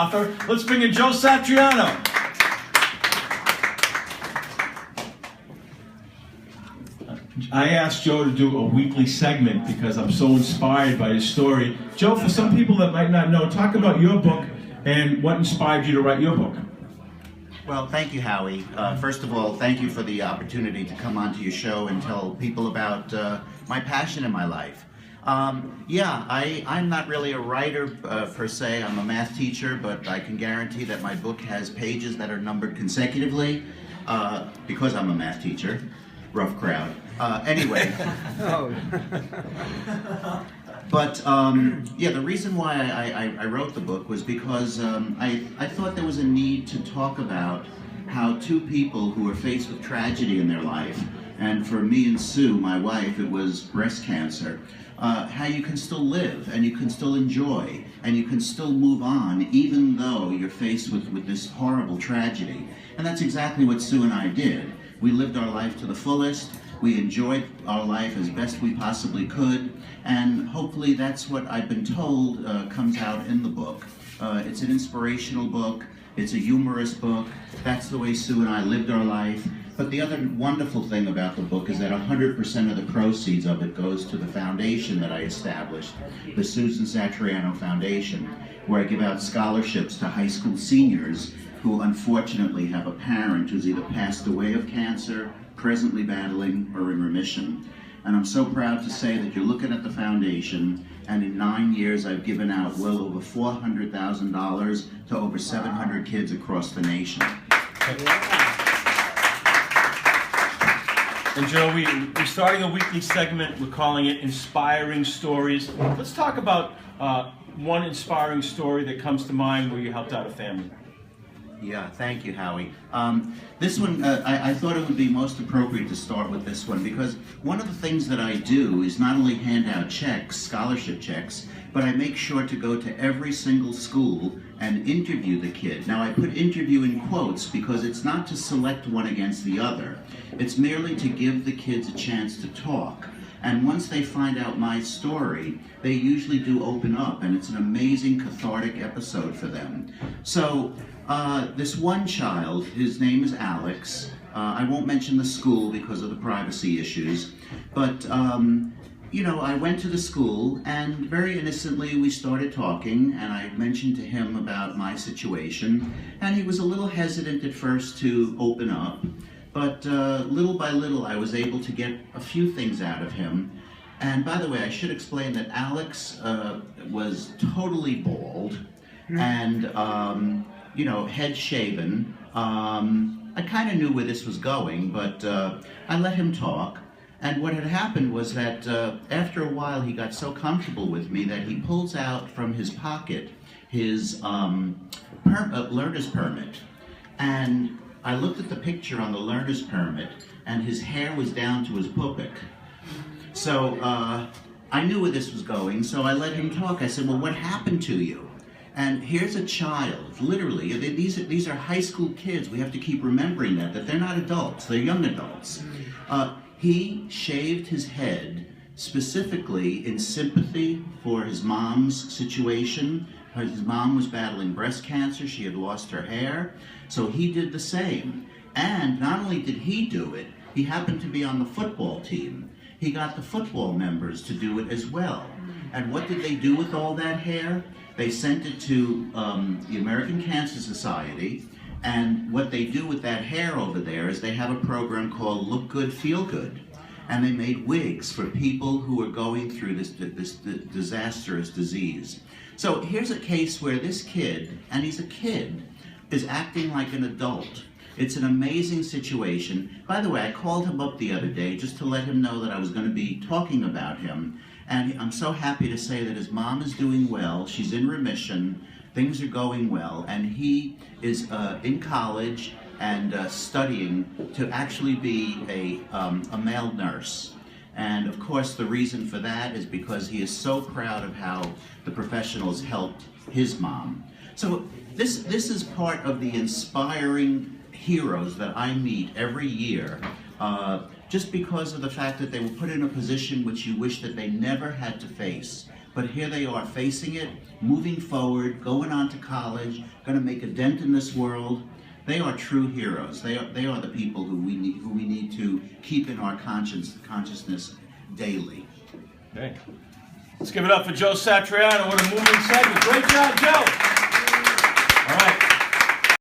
Author. Let's bring in Joe Satriano. I asked Joe to do a weekly segment because I'm so inspired by his story. Joe, for some people that might not know, talk about your book and what inspired you to write your book. Well, thank you, Howie. First of all, thank you for the opportunity to come onto your show and tell people about my passion in my life. I'm not really a writer per se. I'm a math teacher, but I can guarantee that my book has pages that are numbered consecutively because I'm a math teacher. Rough crowd. Anyway. But the reason why I wrote the book was because I thought there was a need to talk about how two people who are faced with tragedy in their life, and for me and Sue, my wife, it was breast cancer, how you can still live and you can still enjoy and you can still move on even though you're faced with this horrible tragedy. And that's exactly what Sue and I did. We lived our life to the fullest. We enjoyed our life as best we possibly could, and hopefully that's what I've been told comes out in the book. It's an inspirational book, it's a humorous book, that's the way Sue and I lived our life. But the other wonderful thing about the book is that 100% of the proceeds of it goes to the foundation that I established, the Susan Satriano Foundation, where I give out scholarships to high school seniors who unfortunately have a parent who's either passed away of cancer, presently battling, or in remission. And I'm so proud to say that you're looking at the foundation, and in 9 years I've given out well over $400,000 to over 700 kids across the nation. And Joe, we're starting a weekly segment. We're calling it Inspiring Stories. Let's talk about one inspiring story that comes to mind where you helped out a family. Yeah, thank you, Howie. This one, I thought it would be most appropriate to start with this one because one of the things that I do is not only hand out checks, scholarship checks, but I make sure to go to every single school and interview the kid. Now, I put interview in quotes because it's not to select one against the other. It's merely to give the kids a chance to talk. And once they find out my story, they usually do open up, and it's an amazing cathartic episode for them. So, this one child, his name is Alex. I won't mention the school because of the privacy issues, but I went to the school and very innocently we started talking, and I mentioned to him about my situation, and he was a little hesitant at first to open up, but little by little I was able to get a few things out of him. And by the way, I should explain that Alex was totally bald and head shaven. I kind of knew where this was going, but I let him talk. And what had happened was that after a while he got so comfortable with me that he pulls out from his pocket his learner's permit. And I looked at the picture on the learner's permit, and his hair was down to his pupik. So I knew where this was going, so I let him talk. I said, well, what happened to you? And here's a child, literally, these are high school kids. We have to keep remembering that they're not adults, they're young adults. He shaved his head specifically in sympathy for his mom's situation. His mom was battling breast cancer, she had lost her hair, so he did the same. And not only did he do it, he happened to be on the football team. He got the football members to do it as well. And what did they do with all that hair? They sent it to the American Cancer Society, and what they do with that hair over there is they have a program called Look Good, Feel Good. And they made wigs for people who are going through this disastrous disease. So here's a case where this kid, and he's a kid, is acting like an adult. It's an amazing situation. By the way, I called him up the other day just to let him know that I was going to be talking about him. And I'm so happy to say that his mom is doing well. She's in remission. Things are going well. And he is in college and studying to actually be a male nurse. And of course, the reason for that is because he is so proud of how the professionals helped his mom. So this is part of the inspiring heroes that I meet every year, just because of the fact that they were put in a position which you wish that they never had to face, but here they are facing it, moving forward, going on to college, going to make a dent in this world. They are true heroes. They are the people who we need to keep in our consciousness daily. Okay. Let's give it up for Joe Satriano. What a moving segment. Great job, Joe.